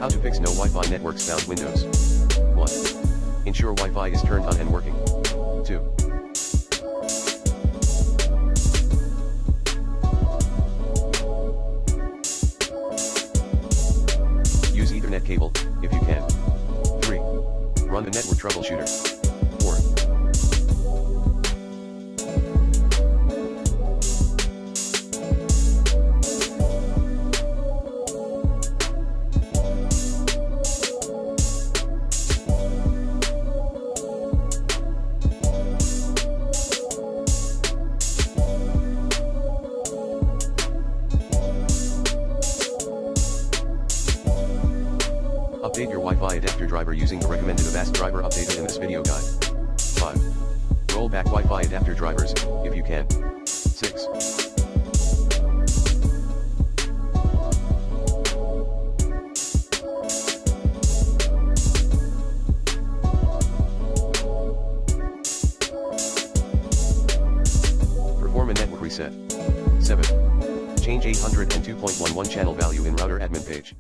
How to fix no Wi-Fi networks found Windows. 1. Ensure Wi-Fi is turned on and working. 2. Use Ethernet cable, if you can. 3. Run the network troubleshooter. 4. Update your Wi-Fi adapter driver using the recommended Avast driver updated in this video guide. 5. Roll back Wi-Fi adapter drivers, if you can. 6. Perform a network reset. 7. Change 802.11 channel value in router admin page.